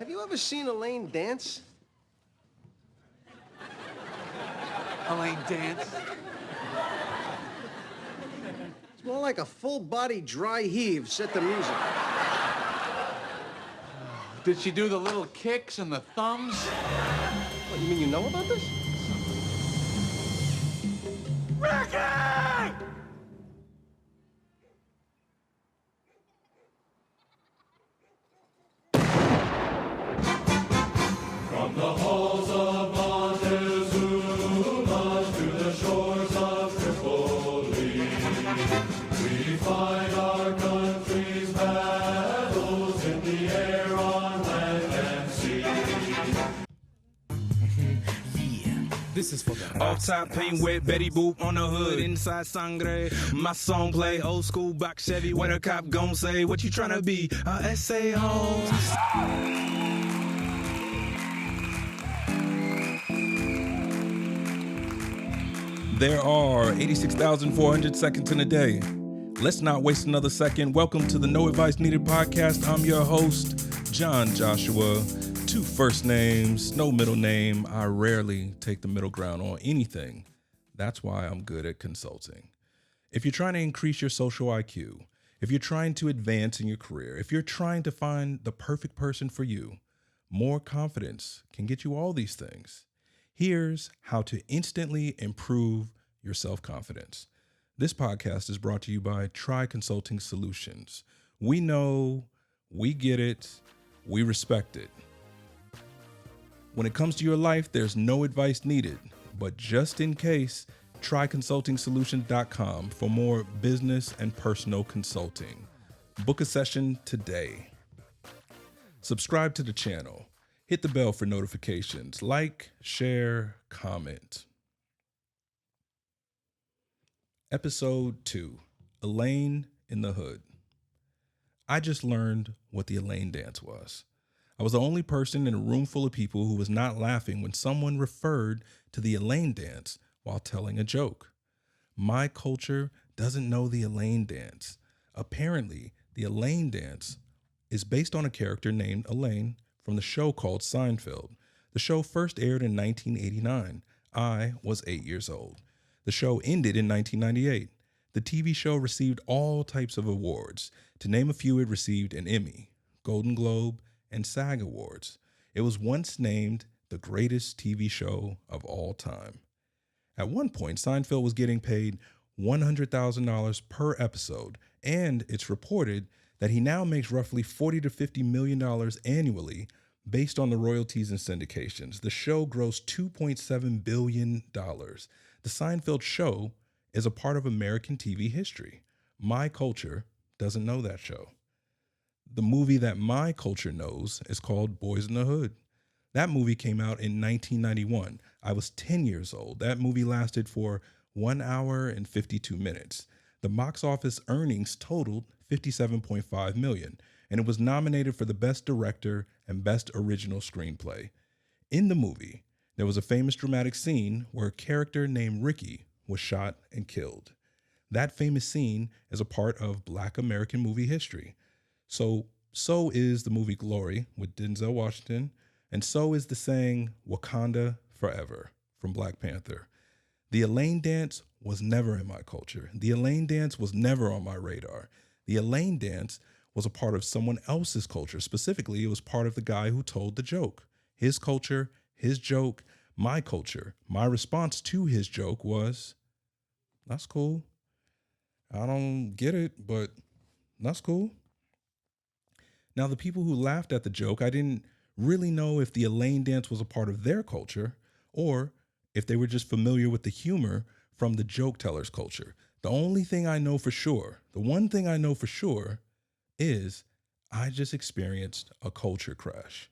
Have you ever seen Elaine dance? Elaine dance? It's more like a full-body dry heave set to music. Did she do the little kicks and the thumbs? What, you mean you know about this? Ricky! From the halls of Montezuma to the shores of Tripoli, we find our country's battles in the air, on land and sea. This is for the off-top paint wet Betty Boop on the hood, inside sangre. My song play old school box Chevy. What a cop gon' say? What you tryna be? A SA host. There are 86,400 seconds in a day. Let's not waste another second. Welcome to the No Advice Needed podcast. I'm your host, John Joshua. 2 first names, no middle name. I rarely take the middle ground on anything. That's why I'm good at consulting. If you're trying to increase your social IQ, if you're trying to advance in your career, if you're trying to find the perfect person for you, more confidence can get you all these things. Here's how to instantly improve your self-confidence. This podcast is brought to you by Tryconsultingsolutions. We know, we get it, we respect it. When it comes to your life, there's no advice needed, but just in case, tryconsultingsolutions.com for more business and personal consulting. Book a session today. Subscribe to the channel. Hit the bell for notifications. Like, share, comment. Episode 2, Elaine in the Hood. I just learned what the Elaine dance was. I was the only person in a room full of people who was not laughing when someone referred to the Elaine dance while telling a joke. My culture doesn't know the Elaine dance. Apparently, the Elaine dance is based on a character named Elaine from the show called Seinfeld. The show first aired in 1989. I was 8 years old. The show ended in 1998. The TV show received all types of awards. To name a few, it received an Emmy, Golden Globe, and SAG Awards. It was once named the greatest TV show of all time. At one point, Seinfeld was getting paid $100,000 per episode, and it's reported that he now makes roughly $40 to $50 million annually based on the royalties and syndications. The show grossed $2.7 billion. The Seinfeld show is a part of American TV history. My culture doesn't know that show. The movie that my culture knows is called Boys in the Hood. That movie came out in 1991. I was 10 years old. That movie lasted for 1 hour and 52 minutes. The box office earnings totaled $57.5 million, and it was nominated for the Best Director and Best Original Screenplay. In the movie, there was a famous dramatic scene where a character named Ricky was shot and killed. That famous scene is a part of Black American movie history. So is the movie Glory with Denzel Washington, and so is the saying Wakanda Forever from Black Panther. The Elaine dance was never in my culture. The Elaine dance was never on my radar. The Elaine dance was a part of someone else's culture. Specifically, it was part of the guy who told the joke. His culture, his joke, my culture. My response to his joke was, that's cool. I don't get it, but that's cool. Now, the people who laughed at the joke, I didn't really know if the Elaine dance was a part of their culture or if they were just familiar with the humor from the joke teller's culture. The only thing I know for sure, the one thing I know for sure is I just experienced a culture crash.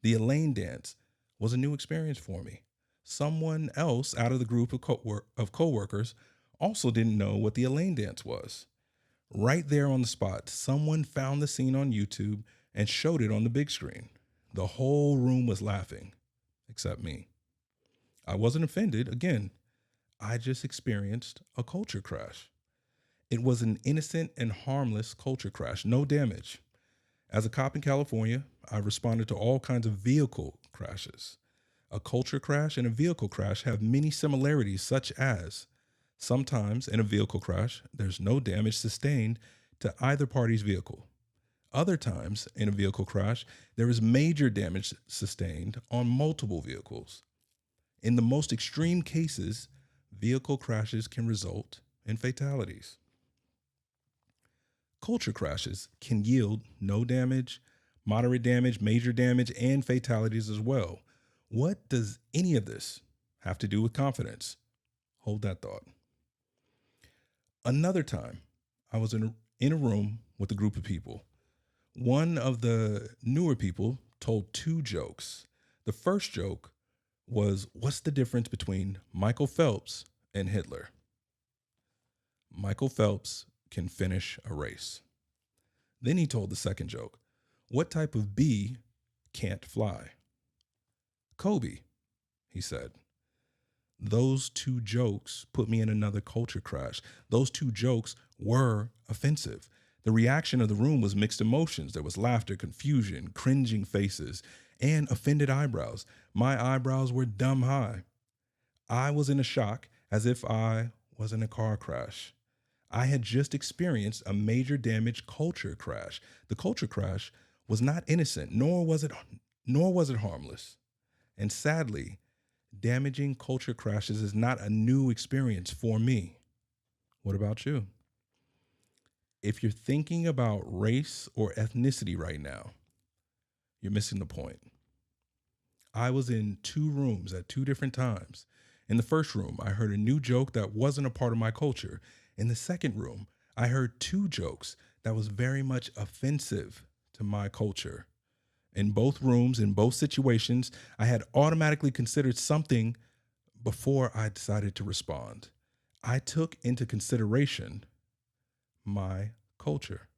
The Elaine dance was a new experience for me. Someone else out of the group of coworkers also didn't know what the Elaine dance was. Right there on the spot, someone found the scene on YouTube and showed it on the big screen. The whole room was laughing, except me. I wasn't offended. Again, I just experienced a culture crash. It was an innocent and harmless culture crash, no damage. As a cop in California, I responded to all kinds of vehicle crashes. A culture crash and a vehicle crash have many similarities, such as sometimes in a vehicle crash, there's no damage sustained to either party's vehicle. Other times in a vehicle crash, there is major damage sustained on multiple vehicles. In the most extreme cases, vehicle crashes can result in fatalities. Culture crashes can yield no damage, moderate damage, major damage, and fatalities as well. What does any of this have to do with confidence? Hold that thought. Another time, I was in a room with a group of people. One of the newer people told two jokes. The first joke was, what's the difference between Michael Phelps and Hitler? Michael Phelps can finish a race. Then he told the second joke, what type of bee can't fly? Kobe, he said. Those two jokes put me in another culture crash. Those two jokes were offensive. The reaction of the room was mixed emotions. There was laughter, confusion, cringing faces, and offended eyebrows. My eyebrows were dumb high. I was in a shock as if I was in a car crash. I had just experienced a major damage culture crash. The culture crash was not innocent, nor was it harmless. And sadly, damaging culture crashes is not a new experience for me. What about you? If you're thinking about race or ethnicity right now, you're missing the point. I was in two rooms at two different times. In the first room, I heard a new joke that wasn't a part of my culture. In the second room, I heard two jokes that was very much offensive to my culture. In both rooms, in both situations, I had automatically considered something before I decided to respond. I took into consideration my culture.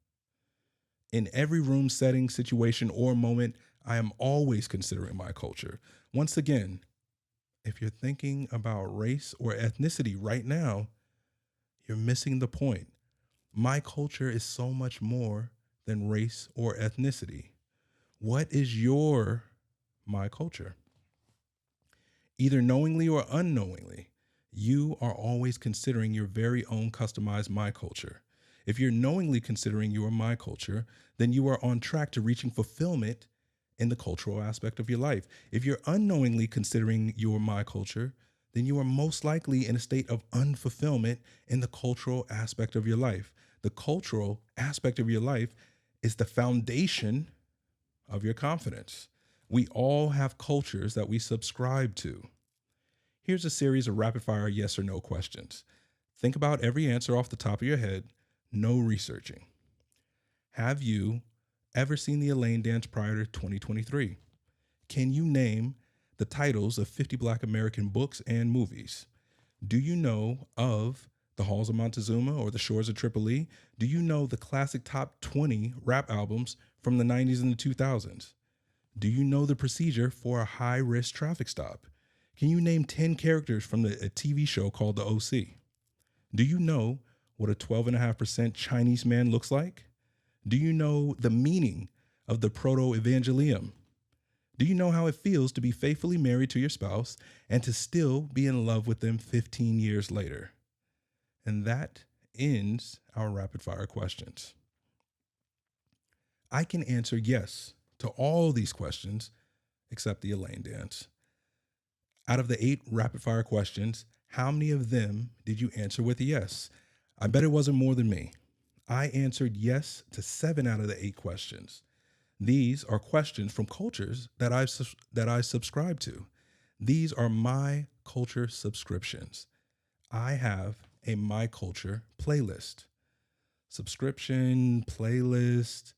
In every room setting, situation, or moment, I am always considering my culture. Once again, if you're thinking about race or ethnicity right now, you're missing the point. My culture is so much more than race or ethnicity. What is my culture? Either knowingly or unknowingly, you are always considering your very own customized my culture. If you're knowingly considering your my culture, then you are on track to reaching fulfillment in the cultural aspect of your life. If you're unknowingly considering your my culture, then you are most likely in a state of unfulfillment in the cultural aspect of your life. The cultural aspect of your life is the foundation of your confidence. We all have cultures that we subscribe to. Here's a series of rapid fire yes or no questions. Think about every answer off the top of your head, no researching. Have you ever seen the Elaine dance prior to 2023? Can you name the titles of 50 Black American books and movies? Do you know of The Halls of Montezuma or The Shores of Tripoli? Do you know the classic top 20 rap albums from the 90s and the 2000s? Do you know the procedure for a high-risk traffic stop? Can you name 10 characters from a TV show called The OC? Do you know what a 12.5% Chinese man looks like? Do you know the meaning of the proto-evangelium? Do you know how it feels to be faithfully married to your spouse and to still be in love with them 15 years later? And that ends our rapid fire questions. I can answer yes to all these questions except the Elaine dance. Out of the 8 rapid fire questions, how many of them did you answer with a yes? I bet it wasn't more than me. I answered yes to 7 out of the 8 questions. These are questions from cultures that I subscribe to. These are my culture subscriptions. I have a my culture playlist. Subscription, playlist.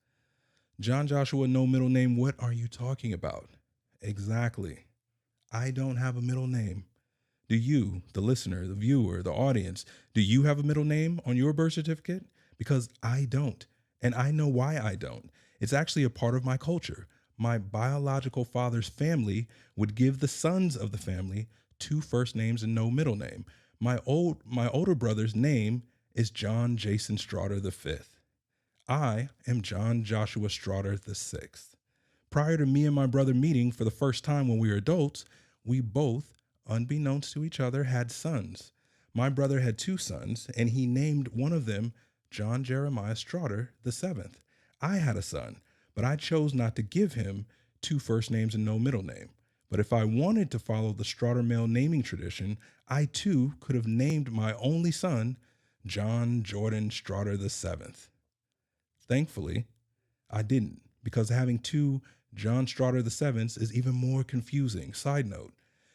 John Joshua, no middle name. What are you talking about? Exactly. I don't have a middle name. Do you, the listener, the viewer, the audience, do you have a middle name on your birth certificate? Because I don't. And I know why I don't. It's actually a part of my culture. My biological father's family would give the sons of the family 2 first names and no middle name. My older brother's name is John Jason Strawder V. I am John Joshua Strawder VI. Prior to me and my brother meeting for the first time when we were adults, we both, unbeknownst to each other, had sons. My brother had 2 sons, and he named one of them John Jeremiah Strawder VII. I had a son, but I chose not to give him 2 first names and no middle name. But if I wanted to follow the Strawder male naming tradition, I too could have named my only son John Jordan Strawder VII. Thankfully, I didn't, because having 2 John Strawder VIIs is even more confusing. Side note,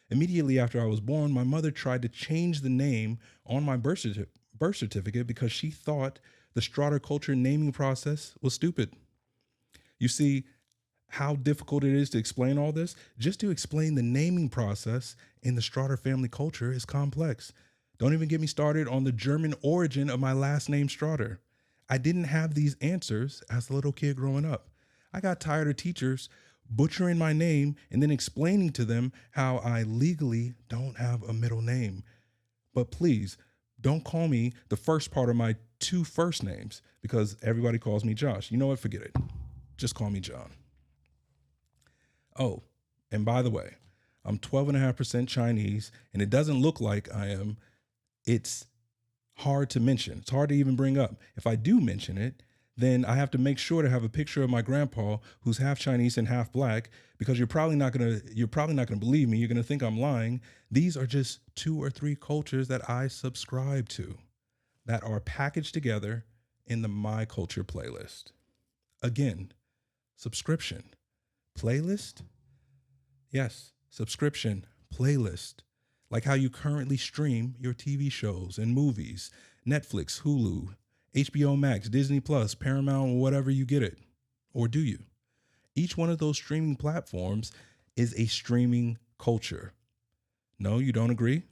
immediately after I was born, my mother tried to change the name on my birth certificate because she thought the Strawder culture naming process was stupid. You see how difficult it is to explain all this? Just to explain the naming process in the Strawder family culture is complex. Don't even get me started on the German origin of my last name Strawder. I didn't have these answers as a little kid growing up. I got tired of teachers butchering my name and then explaining to them how I legally don't have a middle name. But please, don't call me the first part of my 2 first names because everybody calls me Josh. You know what? Forget it. Just call me John. Oh, and by the way, I'm 12.5% Chinese, and it doesn't look like I am. It's hard to mention. It's hard to even bring up. If I do mention it, then I have to make sure to have a picture of my grandpa who's half Chinese and half black, because you're probably not gonna believe me. You're gonna think I'm lying. These are just 2 or 3 cultures that I subscribe to that are packaged together in the My Culture playlist. Again, subscription. Playlist? Yes, subscription, playlist. Like how you currently stream your TV shows and movies, Netflix, Hulu, HBO Max, Disney Plus, Paramount, whatever you get it. Or do you? Each one of those streaming platforms is a streaming culture. No, you don't agree?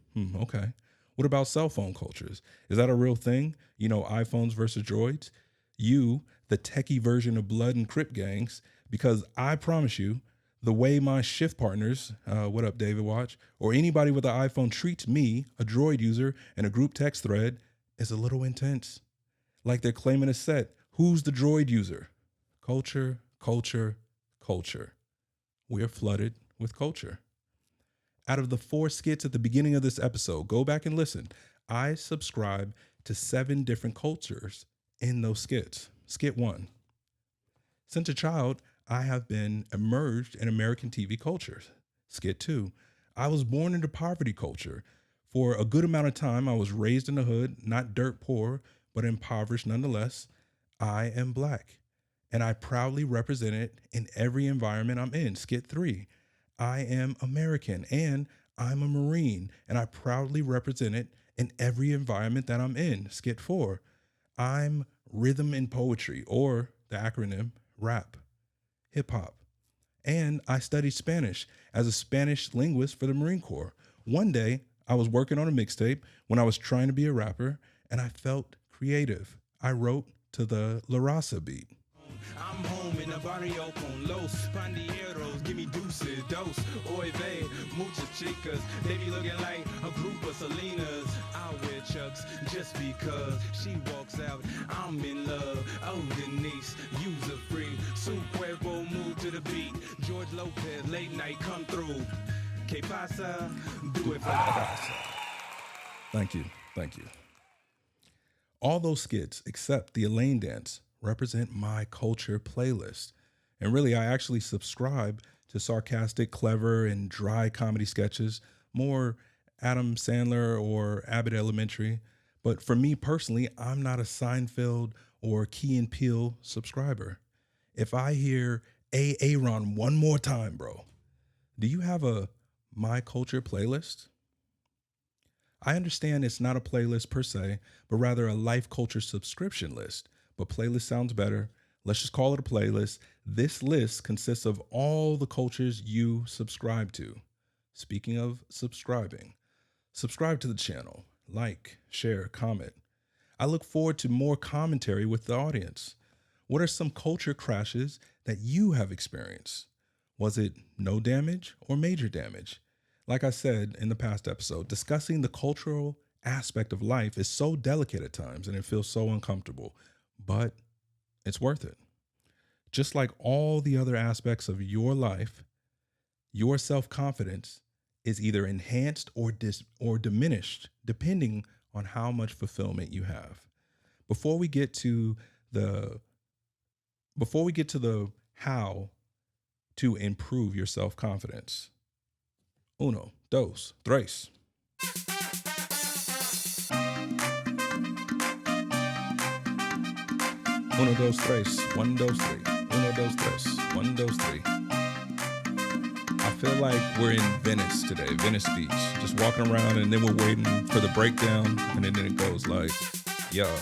Okay. What about cell phone cultures? Is that a real thing? You know, iPhones versus droids? You, the techie version of blood and crip gangs, because I promise you, the way my shift partners, what up, David Watch, or anybody with an iPhone treats me, a droid user, in a group text thread is a little intense. Like they're claiming a set. Who's the droid user? Culture, culture, culture. We're flooded with culture. Out of the 4 skits at the beginning of this episode, go back and listen. I subscribe to 7 different cultures in those skits. Skit 1. Since a child, I have been immersed in American TV culture. Skit 2. I was born into poverty culture. For a good amount of time, I was raised in the hood, not dirt poor, but impoverished nonetheless. I am black, and I proudly represent it in every environment I'm in. Skit 3. I am American, and I'm a Marine, and I proudly represent it in every environment that I'm in. Skit 4. I'm rhythm and poetry, or the acronym RAP, hip hop. And I studied Spanish as a Spanish linguist for the Marine Corps. One day, I was working on a mixtape when I was trying to be a rapper, and I felt creative. I wrote to the La Raza beat. I'm home in a barrio con los pandilleros. Give me deuces, dos, oy vey, muchas chicas. They be looking like a group of Selenas. I wear chucks just because she walks out. I'm in love. Oh, Denise, user free. Su cuerpo, move to the beat. George Lopez, late night, come through. Que pasa? Do it for Thank you. Thank you. All those skits, except the Elaine dance, represent my culture playlist. And really, I actually subscribe to sarcastic, clever, and dry comedy sketches, more Adam Sandler or Abbott Elementary. But for me personally, I'm not a Seinfeld or Key and Peele subscriber. If I hear Aaron one more time, bro, do you have a My Culture playlist? I understand it's not a playlist per se, but rather a life culture subscription list. But playlist sounds better. Let's just call it a playlist. This list consists of all the cultures you subscribe to. Speaking of subscribing, subscribe to the channel, like, share, comment. I look forward to more commentary with the audience. What are some culture crashes that you have experienced? Was it no damage or major damage? Like I said in the past episode, discussing the cultural aspect of life is so delicate at times and it feels so uncomfortable, but It's worth it. Just like all the other aspects of your life, your self-confidence is either enhanced or diminished depending on how much fulfillment you have. Before we get to the how to improve your self-confidence. Uno, dos, tres. Uno, dos, tres. One, dos, three. Uno, dos, tres. One, dos, three. I feel like we're in Venice today, Venice Beach. Just walking around and then we're waiting for the breakdown and then it goes like, yo.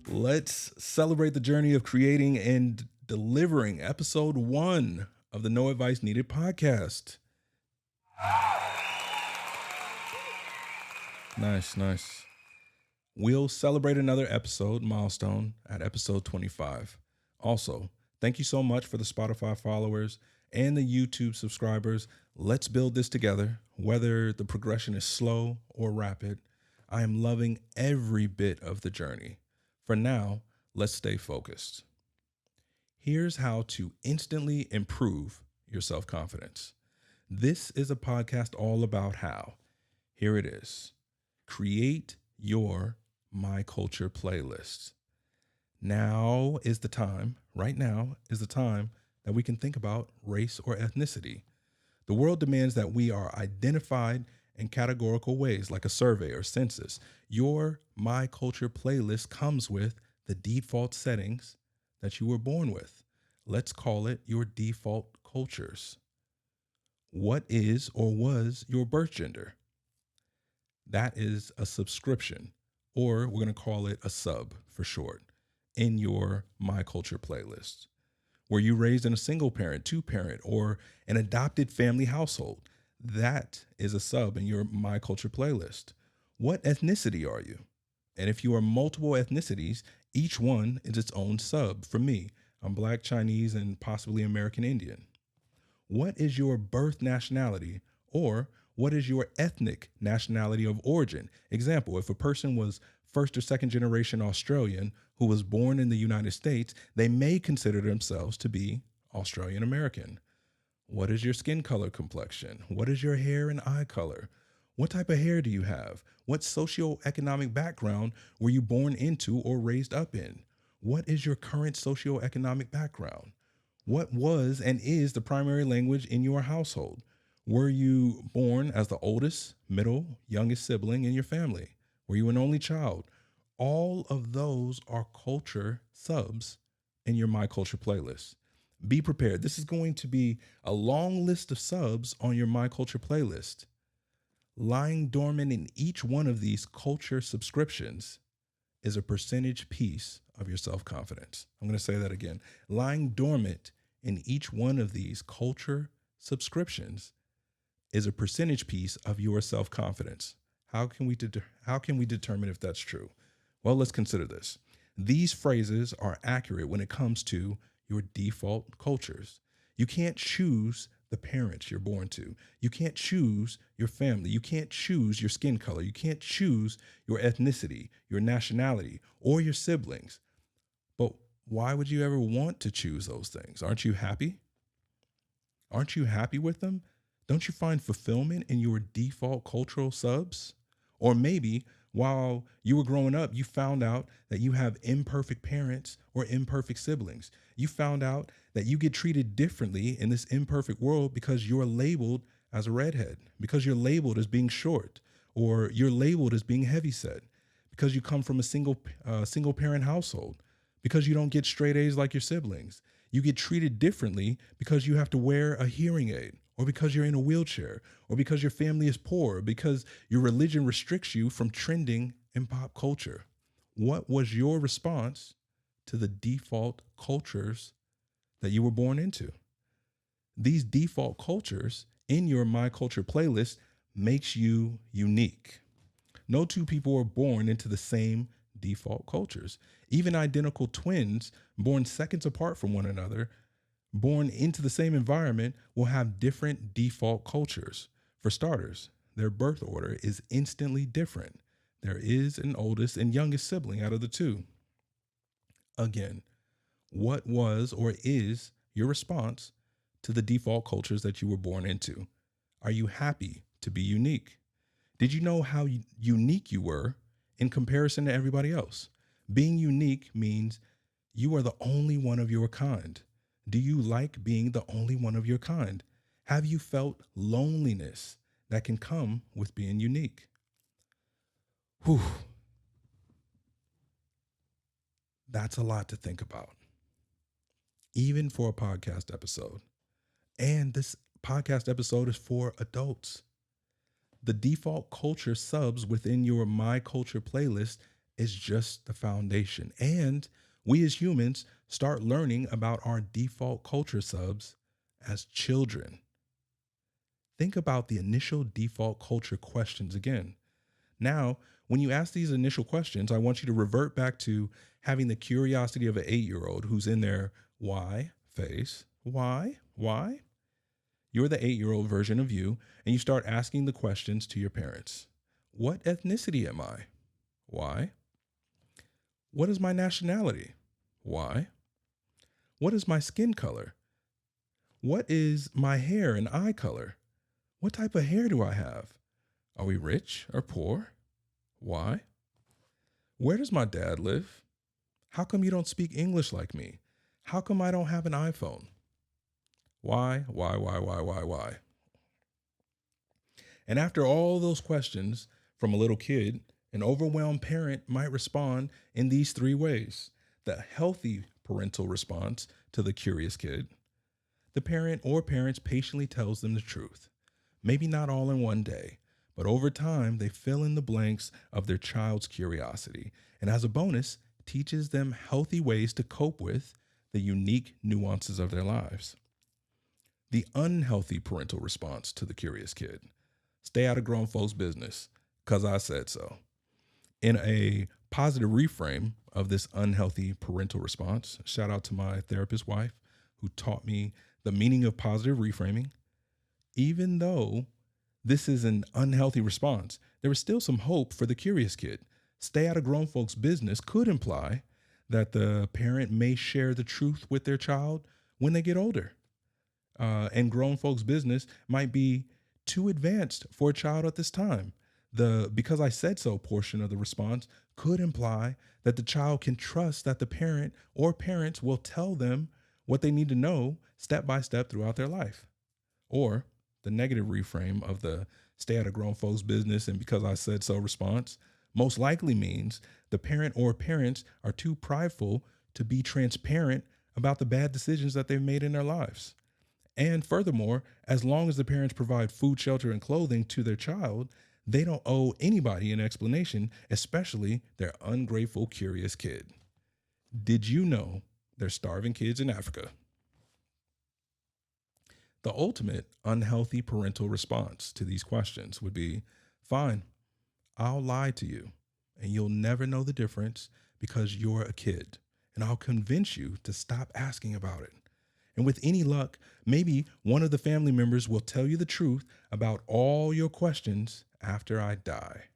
Let's celebrate the journey of creating and delivering episode 1 of the No Advice Needed podcast. Nice. We'll celebrate another episode milestone at episode 25. Also, thank you so much for the Spotify followers and the YouTube subscribers. Let's build this together, whether the progression is slow or rapid. I am loving every bit of the journey. For now, let's stay focused. Here's how to instantly improve your self-confidence. This is a podcast all about how. Here it is. Create your My Culture playlist. Now is the time, right now is the time that we can think about race or ethnicity. The world demands that we are identified in categorical ways like a survey or census. Your My Culture playlist comes with the default settings that you were born with. Let's call it your default cultures. What is or was your birth gender? That is a subscription, or we're going to call it a sub for short, in your My Culture playlist. Were you raised in a single parent, 2-parent, or an adopted family household? That is a sub in your My Culture playlist. What ethnicity are you? And if you are multiple ethnicities, each one is its own sub. For me, I'm Black, Chinese, and possibly American Indian. What is your birth nationality, or what is your ethnic nationality of origin? Example, if a person was first or second generation Australian who was born in the United States, they may consider themselves to be Australian American. What is your skin color complexion? What is your hair and eye color? What type of hair do you have? What socioeconomic background were you born into or raised up in? What is your current socioeconomic background? What was and is the primary language in your household? Were you born as the oldest, middle, youngest sibling in your family? Were you an only child? All of those are culture subs in your My Culture playlist. Be prepared. This is going to be a long list of subs on your My Culture playlist. Lying dormant in each one of these culture subscriptions is a percentage piece of your self-confidence. I'm going to say that again. Lying dormant in each one of these culture subscriptions is a percentage piece of your self-confidence. How can we determine if that's true? Well, let's consider this. These phrases are accurate when it comes to your default cultures. You can't choose the parents you're born to. You can't choose your family. You can't choose your skin color. You can't choose your ethnicity, your nationality, or your siblings. But why would you ever want to choose those things? Aren't you happy? Aren't you happy with them? Don't you find fulfillment in your default cultural subs? Or maybe while you were growing up, you found out that you have imperfect parents or imperfect siblings. You found out that you get treated differently in this imperfect world because you're labeled as a redhead, because you're labeled as being short, or you're labeled as being heavyset, because you come from a single parent household, because you don't get straight A's like your siblings. You get treated differently because you have to wear a hearing aid, or because you're in a wheelchair, or because your family is poor, or because your religion restricts you from trending in pop culture. What was your response to the default cultures that you were born into? These default cultures in your My Culture playlist makes you unique. No two people are born into the same default cultures. Even identical twins born seconds apart from one another, born into the same environment, will have different default cultures. For starters, their birth order is instantly different. There is an oldest and youngest sibling out of the two. Again, what was or is your response to the default cultures that you were born into? Are you happy to be unique? Did you know how unique you were in comparison to everybody else? Being unique means you are the only one of your kind. Do you like being the only one of your kind? Have you felt loneliness that can come with being unique? Whew. That's a lot to think about, even for a podcast episode. And this podcast episode is for adults. The default culture subs within your My Culture playlist is just the foundation. And we as humans start learning about our default culture subs as children. Think about the initial default culture questions again. Now, when you ask these initial questions, I want you to revert back to having the curiosity of an 8-year-old who's in their why phase. Why? You're the 8-year-old version of you, and you start asking the questions to your parents. What ethnicity am I? Why? What is my nationality? Why? What is my skin color? What is my hair and eye color? What type of hair do I have? Are we rich or poor? Why? Where does my dad live? How come you don't speak English like me? How come I don't have an iPhone? Why? And after all those questions from a little kid, an overwhelmed parent might respond in these 3 ways. The healthy parental response to the curious kid. The parent or parents patiently tells them the truth. Maybe not all in one day, but over time, they fill in the blanks of their child's curiosity. And as a bonus, teaches them healthy ways to cope with the unique nuances of their lives. The unhealthy parental response to the curious kid. Stay out of grown folks' business, 'cause I said so. In a positive reframe of this unhealthy parental response, shout out to my therapist wife who taught me the meaning of positive reframing. Even though this is an unhealthy response, there is still some hope for the curious kid. Stay out of grown folks' business could imply that the parent may share the truth with their child when they get older. And grown folks' business might be too advanced for a child at this time. The "because I said so" portion of the response could imply that the child can trust that the parent or parents will tell them what they need to know step by step throughout their life. Or the negative reframe of the "stay out of grown folks' business" and "because I said so" response most likely means the parent or parents are too prideful to be transparent about the bad decisions that they've made in their lives. And furthermore, as long as the parents provide food, shelter, and clothing to their child, they don't owe anybody an explanation, especially their ungrateful, curious kid. Did you know there's starving kids in Africa? The ultimate unhealthy parental response to these questions would be, fine, I'll lie to you, and you'll never know the difference because you're a kid, and I'll convince you to stop asking about it. And with any luck, maybe one of the family members will tell you the truth about all your questions after I die.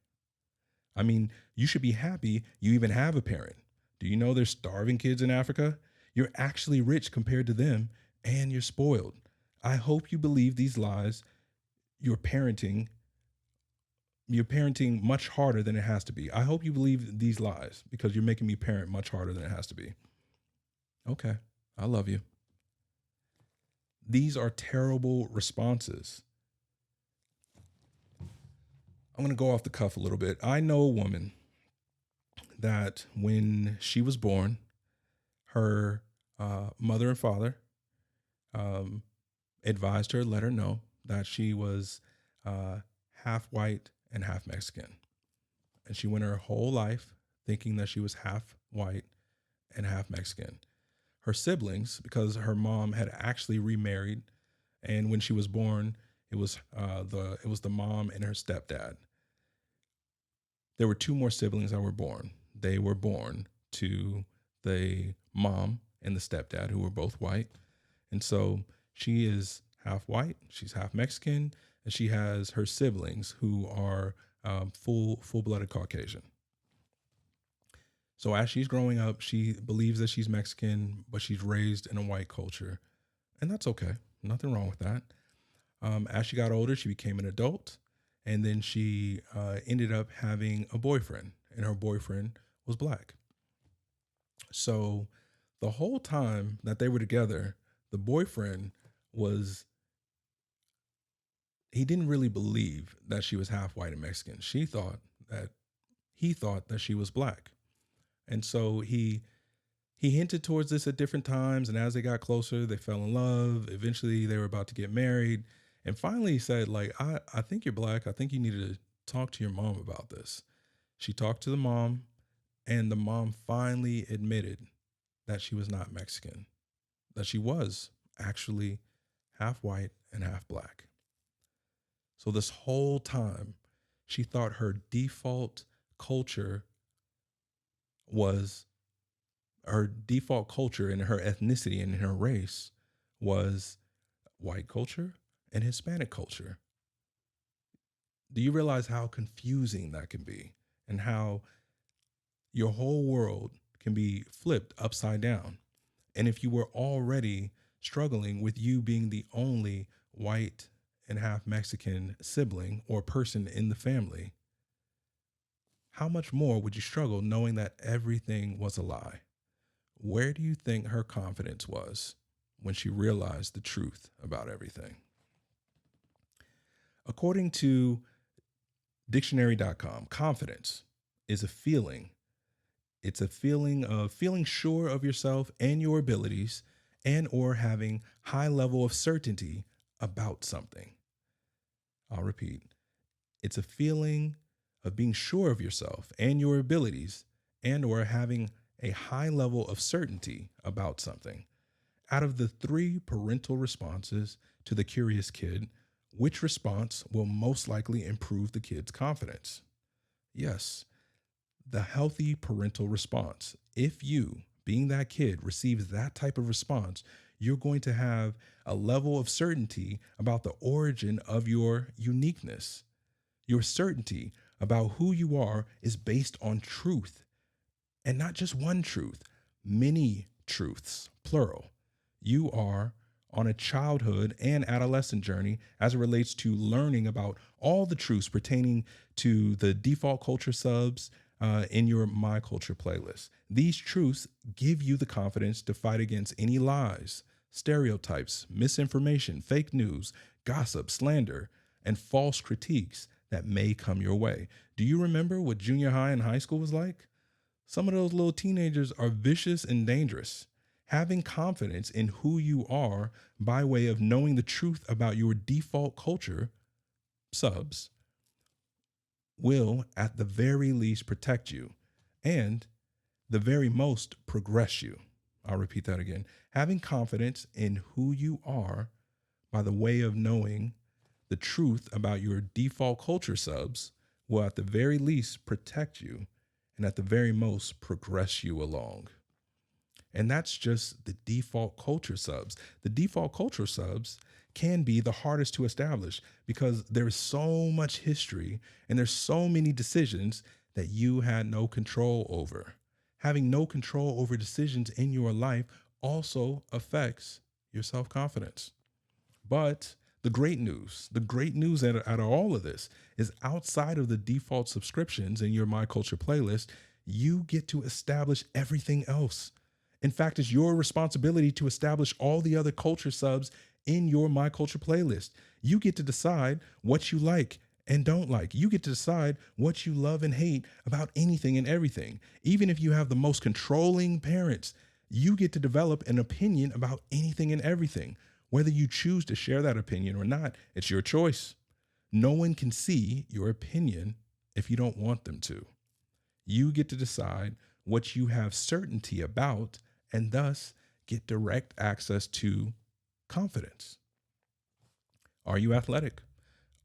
I mean, you should be happy you even have a parent. Do you know there's starving kids in Africa? You're actually rich compared to them, and you're spoiled. I hope you believe these lies. You're parenting much harder than it has to be. I hope you believe these lies because you're making me parent much harder than it has to be. Okay, I love you. These are terrible responses. I'm going to go off the cuff a little bit. I know a woman that when she was born, her mother and father advised her, let her know that she was half white and half Mexican. And she went her whole life thinking that she was half white and half Mexican. Her siblings, because her mom had actually remarried, and when she was born, it was the mom and her stepdad. There were 2 more siblings that were born. They were born to the mom and the stepdad, who were both white. And so she is half white, she's half Mexican, and she has her siblings who are full-blooded Caucasian. So as she's growing up, she believes that she's Mexican, but she's raised in a white culture. And that's okay. Nothing wrong with that. As she got older, she became an adult. And then she ended up having a boyfriend. And her boyfriend was black. So the whole time that they were together, the boyfriend he didn't really believe that she was half white and Mexican. He thought that she was black. And so he hinted towards this at different times. And as they got closer, they fell in love. Eventually they were about to get married. And finally he said, like, I think you're black. I think you need to talk to your mom about this. She talked to the mom, and the mom finally admitted that she was not Mexican, that she was actually half white and half black. So this whole time, she thought her default culture and her ethnicity and her race was white culture and Hispanic culture. Do you realize how confusing that can be, and how your whole world can be flipped upside down? And if you were already struggling with you being the only white and half Mexican sibling or person in the family, how much more would you struggle knowing that everything was a lie? Where do you think her confidence was when she realized the truth about everything? According to dictionary.com, confidence is a feeling. It's a feeling of feeling sure of yourself and your abilities, and or having high level of certainty about something. I'll repeat. It's a feeling of being sure of yourself and your abilities, and or having a high level of certainty about something. Out of the 3 parental responses to the curious kid, which response will most likely improve the kid's confidence? Yes, the healthy parental response. If you, being that kid, receives that type of response, you're going to have a level of certainty about the origin of your uniqueness. Your certainty about who you are is based on truth, and not just one truth, many truths, plural. You are on a childhood and adolescent journey as it relates to learning about all the truths pertaining to the default culture subs in your My Culture playlist. These truths give you the confidence to fight against any lies, stereotypes, misinformation, fake news, gossip, slander, and false critiques that may come your way. Do you remember what junior high and high school was like? Some of those little teenagers are vicious and dangerous. Having confidence in who you are by way of knowing the truth about your default culture subs will at the very least protect you and the very most progress you. I'll repeat that again. Having confidence in who you are by the way of knowing the truth about your default culture subs will at the very least protect you and at the very most progress you along. And that's just the default culture subs. The default culture subs can be the hardest to establish because there's so much history and there's so many decisions that you had no control over. Having no control over decisions in your life also affects your self-confidence. But the great news out of all of this is outside of the default subscriptions in your My Culture playlist, you get to establish everything else. In fact, it's your responsibility to establish all the other culture subs in your My Culture playlist. You get to decide what you like and don't like. You get to decide what you love and hate about anything and everything. Even if you have the most controlling parents, you get to develop an opinion about anything and everything. Whether you choose to share that opinion or not, it's your choice. No one can see your opinion if you don't want them to. You get to decide what you have certainty about and thus get direct access to confidence. Are you athletic?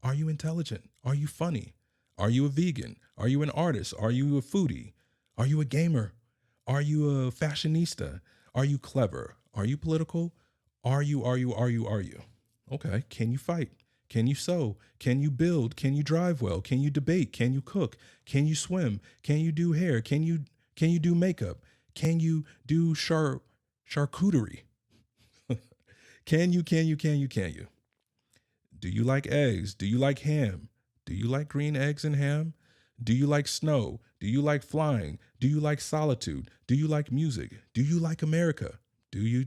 Are you intelligent? Are you funny? Are you a vegan? Are you an artist? Are you a foodie? Are you a gamer? Are you a fashionista? Are you clever? Are you political? Are you? Okay. Can you fight? Can you sew? Can you build? Can you drive well? Can you debate? Can you cook? Can you swim? Can you do hair? Can you Can you do makeup? Can you do charcuterie? Can you? Do you like eggs? Do you like ham? Do you like green eggs and ham? Do you like snow? Do you like flying? Do you like solitude? Do you like music? Do you like America? Do you?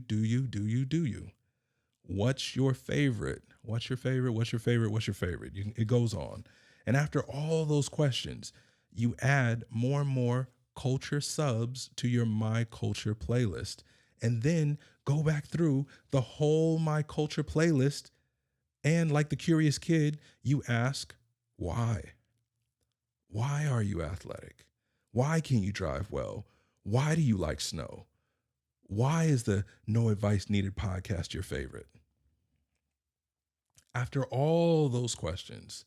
What's your favorite? It goes on. And after all those questions, you add more and more culture subs to your My Culture playlist. And then go back through the whole My Culture playlist. And like the curious kid, you ask, why? Why are you athletic? Why can you drive well? Why do you like snow? Why is the No Advice Needed podcast your favorite? After all those questions,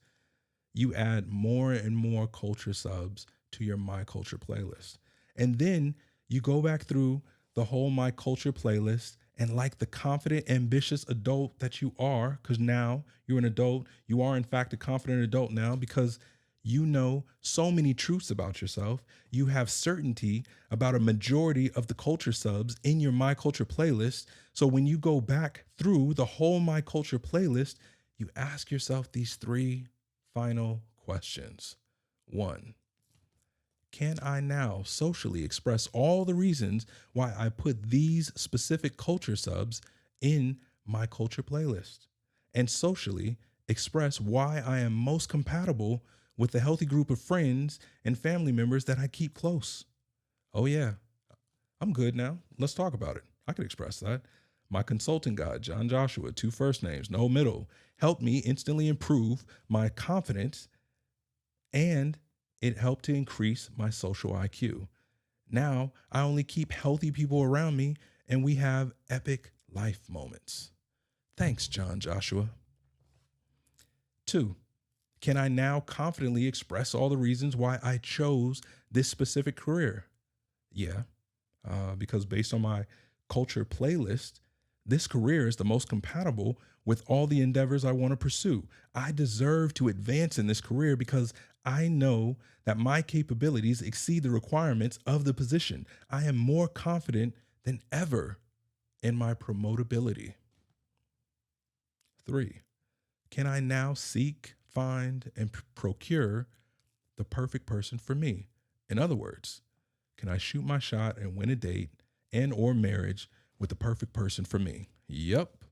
you add more and more culture subs to your My Culture playlist. And then you go back through the whole My Culture playlist, and like the confident, ambitious adult that you are, because now you're an adult, you are in fact a confident adult now because you know so many truths about yourself. You have certainty about a majority of the culture subs in your My Culture playlist. So when you go back through the whole My Culture playlist, you ask yourself these 3 final questions. 1, can I now socially express all the reasons why I put these specific culture subs in My Culture playlist, and socially express why I am most compatible with the healthy group of friends and family members that I keep close? Oh yeah, I'm good now. Let's talk about it. I can express that. My consulting guide, John Joshua, 2 first names, no middle, helped me instantly improve my confidence, and it helped to increase my social IQ. Now I only keep healthy people around me, and we have epic life moments. Thanks, John Joshua. 2, can I now confidently express all the reasons why I chose this specific career? Yeah, because based on my culture playlist, this career is the most compatible with all the endeavors I want to pursue. I deserve to advance in this career because I know that my capabilities exceed the requirements of the position. I am more confident than ever in my promotability. 3, can I now seek, find, and procure the perfect person for me? In other words, can I shoot my shot and win a date and or marriage with the perfect person for me? Yep,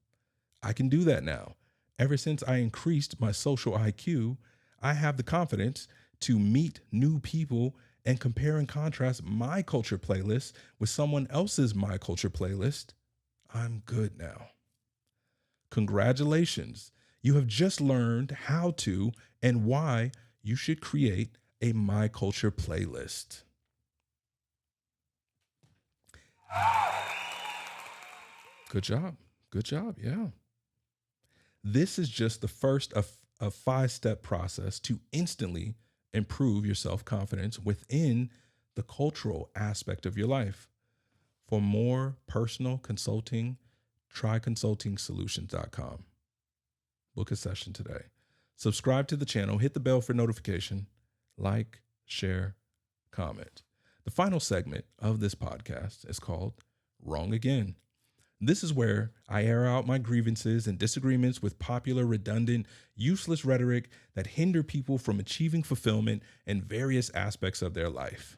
I can do that now. Ever since I increased my social IQ, I have the confidence to meet new people and compare and contrast my culture playlist with someone else's My Culture playlist. I'm good now. Congratulations. You have just learned how to and why you should create a My Culture playlist. Good job. Yeah. This is just the first of a 5-step process to instantly improve your self-confidence within the cultural aspect of your life. For more personal consulting, tryconsultingsolutions.com. Book a session today. Subscribe to the channel, hit the bell for notification, like, share, comment. The final segment of this podcast is called Wrong Again. This is where I air out my grievances and disagreements with popular, redundant, useless rhetoric that hinder people from achieving fulfillment in various aspects of their life.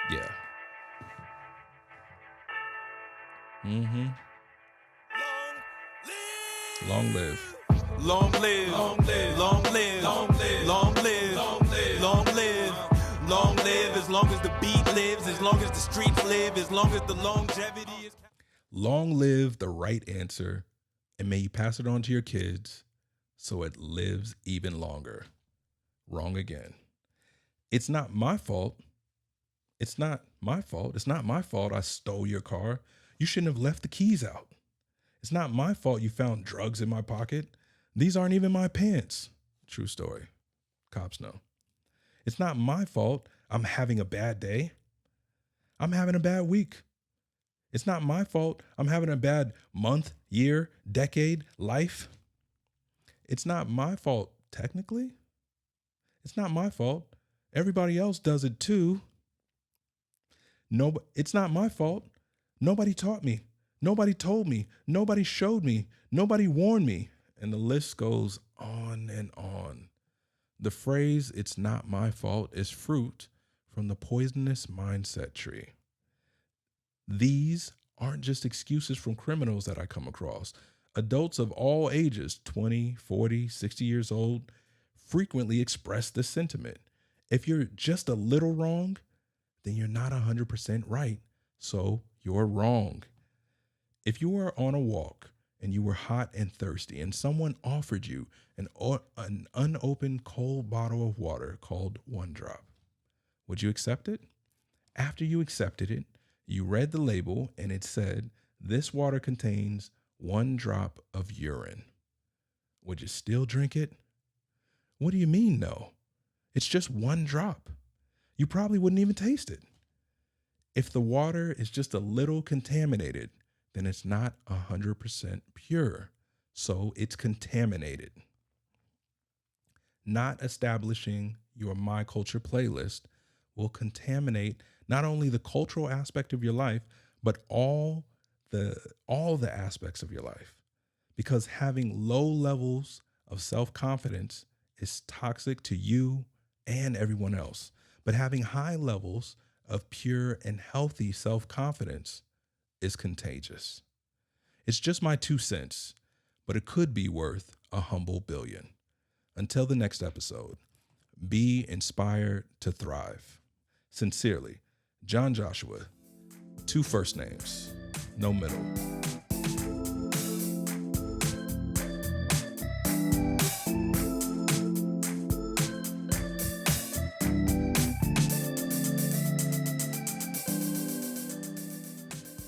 Yeah. Long live. Long live, long live, long live, long live, long live, long live, long live, long live, as long as the beat lives, as long as the streets live, as long as the longevity is. Long live the right answer, and may you pass it on to your kids so it lives even longer. Wrong again. It's not my fault. It's not my fault. It's not my fault I stole your car. You shouldn't have left the keys out. It's not my fault you found drugs in my pocket. These aren't even my pants. True story. Cops know. It's not my fault I'm having a bad day. I'm having a bad week. It's not my fault I'm having a bad month, year, decade, life. It's not my fault, technically. It's not my fault Everybody else does it too. No, it's not my fault. Nobody taught me. Nobody told me. Nobody showed me. Nobody warned me. And the list goes on and on. The phrase, "it's not my fault," is fruit from the poisonous mindset tree. These aren't just excuses from criminals that I come across. Adults of all ages, 20, 40, 60 years old, frequently express this sentiment. If you're just a little wrong, then you're not 100% right, so you're wrong. If you were on a walk and you were hot and thirsty and someone offered you an unopened cold bottle of water called One Drop, would you accept it? After you accepted it, you read the label and it said, "This water contains 1 drop of urine." Would you still drink it? What do you mean, no? It's just 1 drop. You probably wouldn't even taste it. If the water is just a little contaminated, then it's not 100% pure, so it's contaminated. Not establishing your My Culture playlist will contaminate not only the cultural aspect of your life, but all the aspects of your life. Because having low levels of self-confidence is toxic to you and everyone else. But having high levels of pure and healthy self-confidence is contagious. It's just my 2 cents, but it could be worth a humble billion. Until the next episode, be inspired to thrive. Sincerely, John Joshua, 2 first names, no middle.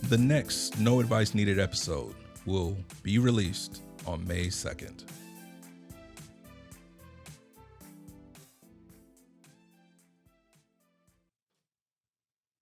The next No Advice Needed episode will be released on May 2nd.